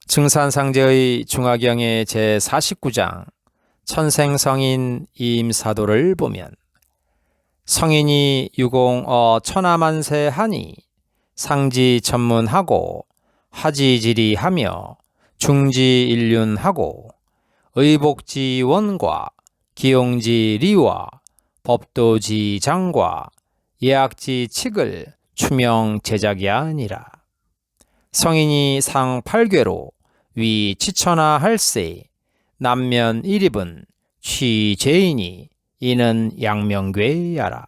증산상제의 중화경의 제49장 천생성인 임사도를 보면 성인이 유공어 천하만세하니 상지천문하고 하지지리하며 중지일륜하고 의복지원과 기용지리와 법도지장과 예악지칙을 추명제작이 아니라 성인이 상 8궤로 위 치천하 할세 남면 일입은 취제이니 이는 양명괴야라.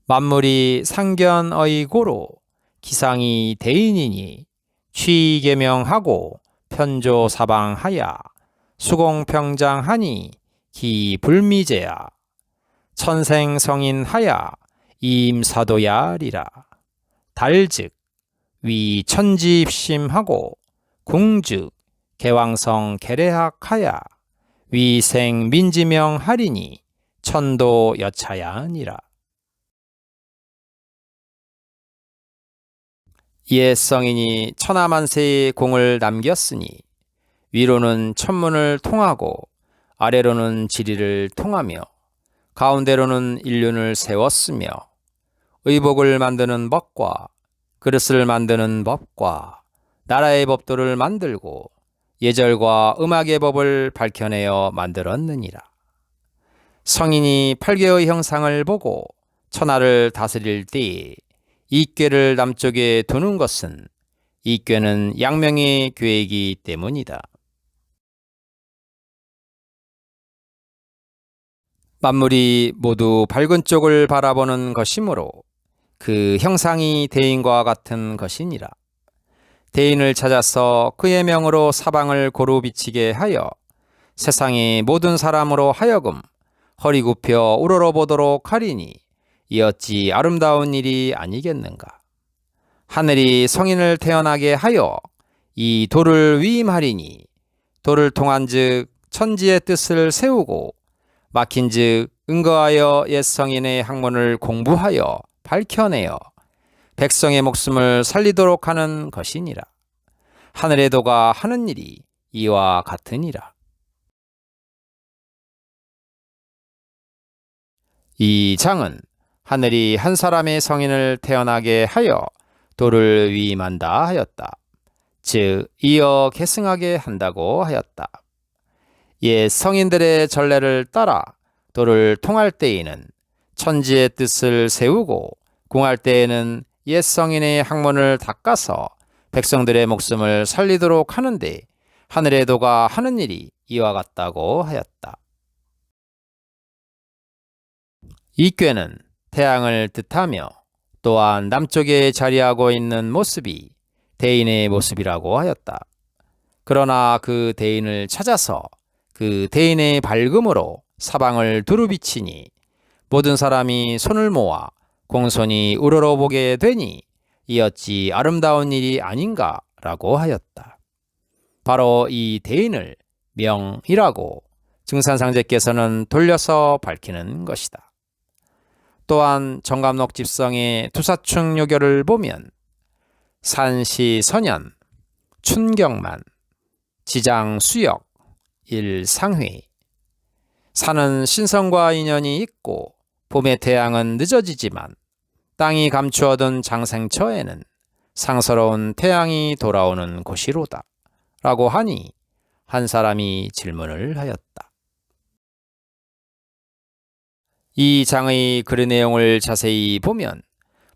만물이 상견의 고로 기상이 대인이니 취계명하고 편조사방하야 수공평장하니 기불미제야. 천생성인하야 임사도야리라. 달즉 위 천지입심하고 궁즉 개왕성 계례학하야 위생 민지명하리니 천도 여차야니라. 옛 성인이 천하만세의 공을 남겼으니 위로는 천문을 통하고 아래로는 지리를 통하며 가운데로는 일륜을 세웠으며 의복을 만드는 법과 그릇을 만드는 법과 나라의 법도를 만들고 예절과 음악의 법을 밝혀내어 만들었느니라. 성인이 8궤의 형상을 보고 천하를 다스릴 때에 이궤를 남쪽에 두는 것은 이궤는 양명의 궤이기 때문이다. 만물이 모두 밝은 쪽을 바라보는 것이므로 그 형상이 대인과 같은 것이니라. 대인을 찾아서 그의 명으로 사방을 고루 비치게 하여 세상의 모든 사람으로 하여금 허리 굽혀 우러러보도록 하리니 이 어찌 아름다운 일이 아니겠는가. 하늘이 성인을 태어나게 하여 이 도를 위임하리니 도를 통한즉 천지의 뜻을 세우고 막힌즉 은거하여 옛 성인의 학문을 공부하여 밝혀내어 백성의 목숨을 살리도록 하는 것이니라. 하늘의 도가 하는 일이 이와 같으니라. 이 장은 하늘이 한 사람의 성인을 태어나게 하여 도를 위임한다 하였다. 즉 이어 계승하게 한다고 하였다. 옛 성인들의 전례를 따라 도를 통할 때에는 천지의 뜻을 세우고 공할 때에는 옛 성인의 학문을 닦아서 백성들의 목숨을 살리도록 하는데 하늘의 도가 하는 일이 이와 같다고 하였다. 이 궤는 태양을 뜻하며 또한 남쪽에 자리하고 있는 모습이 대인의 모습이라고 하였다. 그러나 그 대인을 찾아서 그 대인의 밝음으로 사방을 두루 비치니 모든 사람이 손을 모아 공손히 우러러보게 되니 이 어찌 아름다운 일이 아닌가라고 하였다. 바로 이 대인을 명이라고 증산상제께서는 돌려서 밝히는 것이다. 또한 정감록 집성의 두사충 요결을 보면 산시선연, 춘경만, 지장수역, 일상회. 산은 신성과 인연이 있고 봄의 태양은 늦어지지만 땅이 감추어둔 장생처에는 상서로운 태양이 돌아오는 곳이로다 라고 하니 한 사람이 질문을 하였다. 이 장의 글 내용을 자세히 보면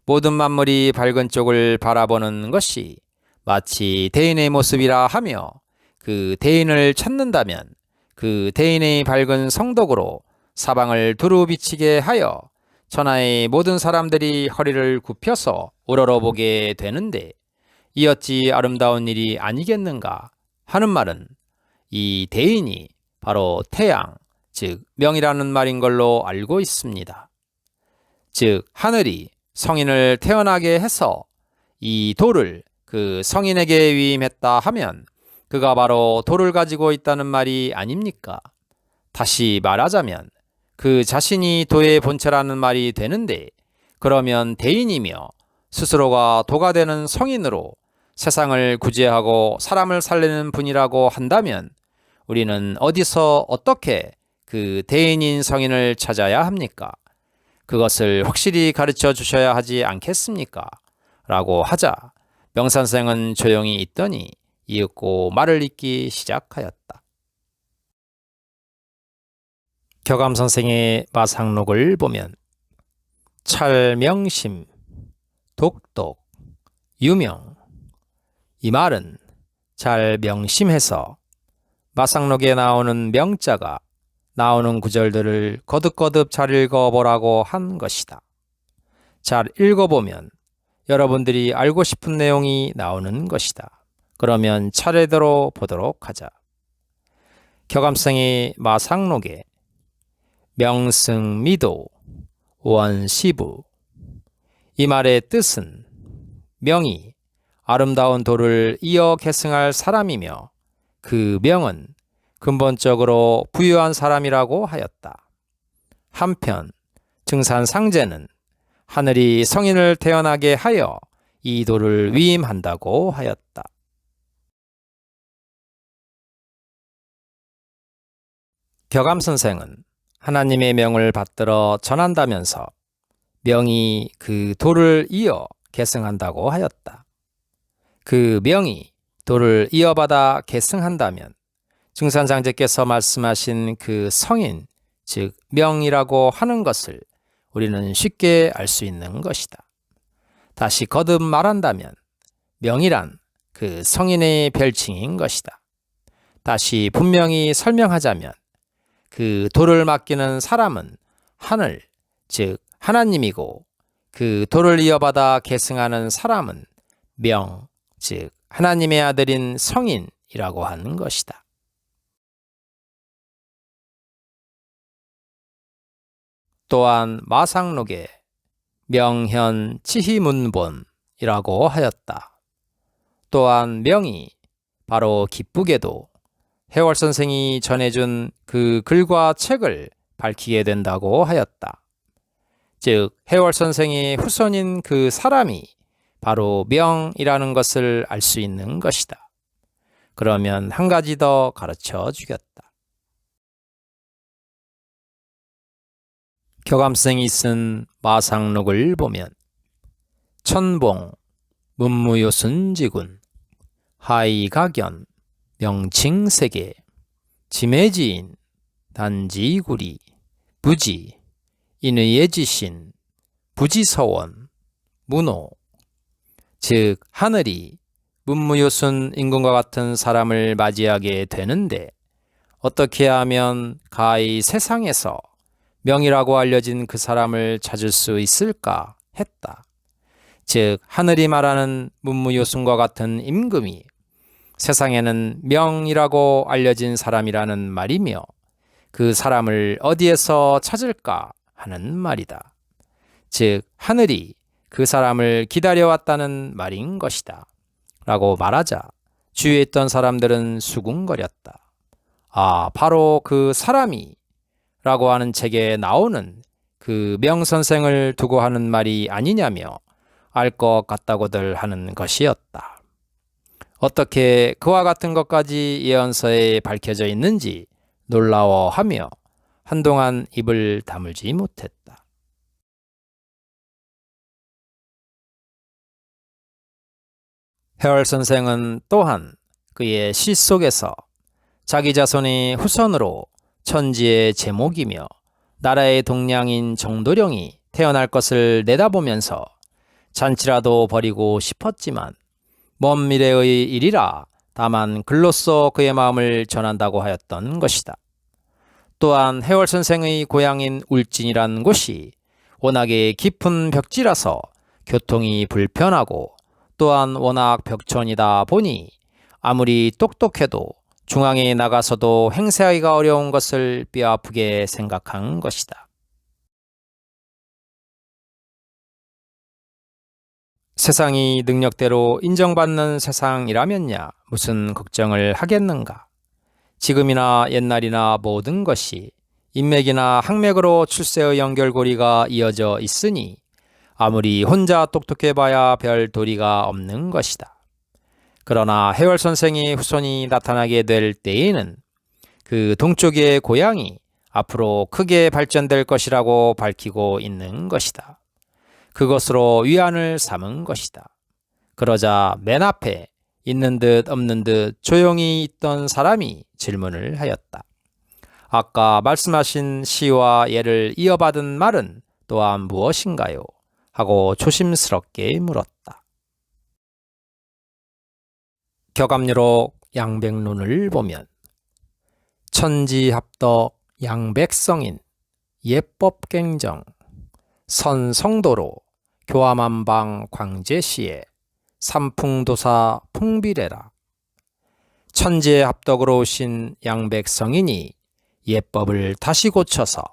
모든 만물이 밝은 쪽을 바라보는 것이 마치 대인의 모습이라 하며 그 대인을 찾는다면 그 대인의 밝은 성덕으로 사방을 두루 비치게 하여 천하의 모든 사람들이 허리를 굽혀서 우러러보게 되는데 이 어찌 아름다운 일이 아니겠는가 하는 말은 이 대인이 바로 태양, 즉 명이라는 말인 걸로 알고 있습니다. 즉 하늘이 성인을 태어나게 해서 이 도를 그 성인에게 위임했다 하면 그가 바로 도를 가지고 있다는 말이 아닙니까? 다시 말하자면 그 자신이 도의 본체라는 말이 되는데 그러면 대인이며 스스로가 도가 되는 성인으로 세상을 구제하고 사람을 살리는 분이라고 한다면 우리는 어디서 어떻게 그 대인인 성인을 찾아야 합니까? 그것을 확실히 가르쳐 주셔야 하지 않겠습니까? 라고 하자 명선생은 조용히 있더니 이윽고 말을 잇기 시작하였다. 교감선생의 마상록을 보면 찰명심, 독독, 유명, 이 말은 잘 명심해서 마상록에 나오는 명자가 나오는 구절들을 거듭거듭 잘 읽어보라고 한 것이다. 잘 읽어보면 여러분들이 알고 싶은 내용이 나오는 것이다. 그러면 차례대로 보도록 하자. 교감생의 마상록에 명승미도, 원시부, 이 말의 뜻은 명이 아름다운 도를 이어 계승할 사람이며 그 명은 근본적으로 부유한 사람이라고 하였다. 한편 증산상제는 하늘이 성인을 태어나게 하여 이 도를 위임한다고 하였다. 교감선생은 하나님의 명을 받들어 전한다면서 명이 그 도를 이어 계승한다고 하였다. 그 명이 도를 이어받아 계승한다면 증산상제께서 말씀하신 그 성인, 즉 명이라고 하는 것을 우리는 쉽게 알 수 있는 것이다. 다시 거듭 말한다면 명이란 그 성인의 별칭인 것이다. 다시 분명히 설명하자면 그 도를 맡기는 사람은 하늘, 즉 하나님이고 그 도를 이어받아 계승하는 사람은 명, 즉 하나님의 아들인 성인이라고 하는 것이다. 또한 마상록에 명현 지희문본이라고 하였다. 또한 명이 바로 기쁘게도 해월 선생이 전해준 그 글과 책을 밝히게 된다고 하였다. 즉 해월 선생의 후손인 그 사람이 바로 명이라는 것을 알 수 있는 것이다. 그러면 한 가지 더 가르쳐 주겠다. 교감생이 쓴 마상록을 보면 천봉, 문무요순지군, 하이가견, 명칭세계, 지매지인, 단지구리, 부지, 인의예지신, 부지서원, 문호, 즉 하늘이 문무요순 임금과 같은 사람을 맞이하게 되는데 어떻게 하면 가히 세상에서 명이라고 알려진 그 사람을 찾을 수 있을까 했다. 즉 하늘이 말하는 문무요순과 같은 임금이 세상에는 명이라고 알려진 사람이라는 말이며 그 사람을 어디에서 찾을까 하는 말이다. 즉 하늘이 그 사람을 기다려왔다는 말인 것이다. 라고 말하자 주위에 있던 사람들은 수군거렸다. 아, 바로 그 사람이 라고 하는 책에 나오는 그 명선생을 두고 하는 말이 아니냐며 알 것 같다고들 하는 것이었다. 어떻게 그와 같은 것까지 예언서에 밝혀져 있는지 놀라워하며 한동안 입을 다물지 못했다. 해월 선생은 또한 그의 시 속에서 자기 자손의 후손으로 천지의 제목이며 나라의 동량인 정도령이 태어날 것을 내다보면서 잔치라도 벌이고 싶었지만 먼 미래의 일이라 다만 글로써 그의 마음을 전한다고 하였던 것이다. 또한 해월 선생의 고향인 울진이란 곳이 워낙에 깊은 벽지라서 교통이 불편하고 또한 워낙 벽촌이다 보니 아무리 똑똑해도 중앙에 나가서도 행세하기가 어려운 것을 뼈아프게 생각한 것이다. 세상이 능력대로 인정받는 세상이라면야 무슨 걱정을 하겠는가. 지금이나 옛날이나 모든 것이 인맥이나 학맥으로 출세의 연결고리가 이어져 있으니 아무리 혼자 똑똑해봐야 별 도리가 없는 것이다. 그러나 해월 선생의 후손이 나타나게 될 때에는 그 동쪽의 고향이 앞으로 크게 발전될 것이라고 밝히고 있는 것이다. 그것으로 위안을 삼은 것이다. 그러자 맨 앞에 있는 듯 없는 듯 조용히 있던 사람이 질문을 하였다. 아까 말씀하신 시와 예를 이어받은 말은 또한 무엇인가요? 하고 조심스럽게 물었다. 격암유록 양백론을 보면 천지합덕 양백성인 예법갱정 선성도로 교화만방 광제시에 삼풍도사 풍비례라. 천지의 합덕으로 오신 양백성인이 예법을 다시 고쳐서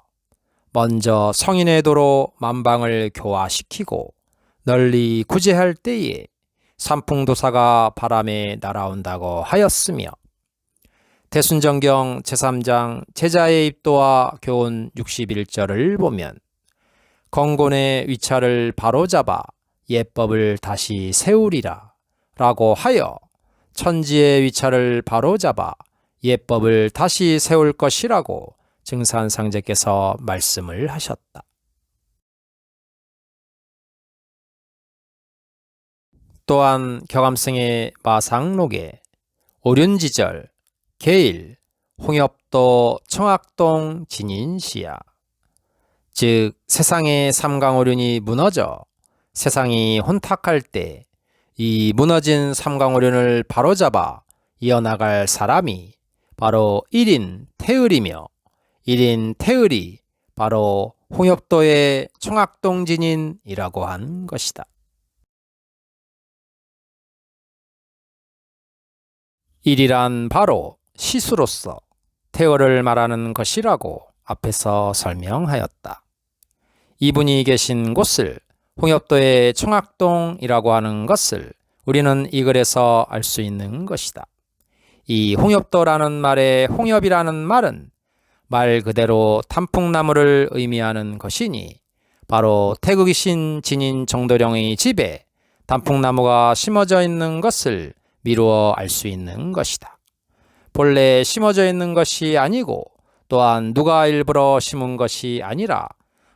먼저 성인의 도로 만방을 교화시키고 널리 구제할 때에 삼풍도사가 바람에 날아온다고 하였으며, 대순정경 제3장 제자의 입도와 교훈 61절을 보면 건곤의 위차를 바로잡아 예법을 다시 세우리라 라고 하여 천지의 위차를 바로잡아 예법을 다시 세울 것이라고 증산상제께서 말씀을 하셨다. 또한 격암승의 마상록에 오륜지절 계일 홍엽도 청학동 진인시야, 즉 세상의 삼강오륜이 무너져 세상이 혼탁할 때 이 무너진 삼강오륜을 바로잡아 이어나갈 사람이 바로 1인 태을이며, 1인 태을이 바로 홍엽도의 청학동 진인이라고 한 것이다. 일이란 바로 시수로서 태öl을 말하는 것이라고 앞에서 설명하였다. 이분이 계신 곳을 홍엽도의 청학동이라고 하는 것을 우리는 이 글에서 알 수 있는 것이다. 이 홍엽도라는 말의 홍엽이라는 말은 말 그대로 단풍나무를 의미하는 것이니 바로 태극이신 진인 정도령의 집에 단풍나무가 심어져 있는 것을 미루어 알 수 있는 것이다. 본래 심어져 있는 것이 아니고 또한 누가 일부러 심은 것이 아니라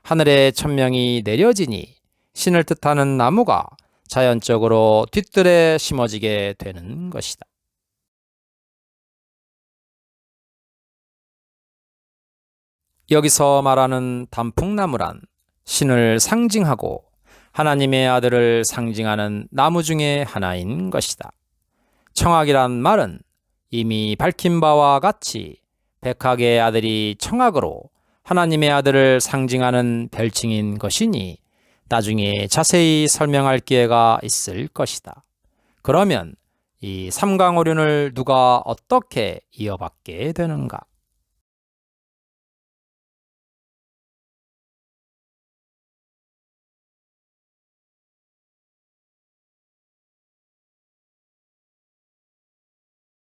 하늘에 천명이 내려지니 신을 뜻하는 나무가 자연적으로 뒤뜰에 심어지게 되는 것이다. 여기서 말하는 단풍나무란 신을 상징하고 하나님의 아들을 상징하는 나무 중에 하나인 것이다. 청학이란 말은 이미 밝힌 바와 같이 백학의 아들이 청학으로 하나님의 아들을 상징하는 별칭인 것이니 나중에 자세히 설명할 기회가 있을 것이다. 그러면 이 삼강오륜을 누가 어떻게 이어받게 되는가?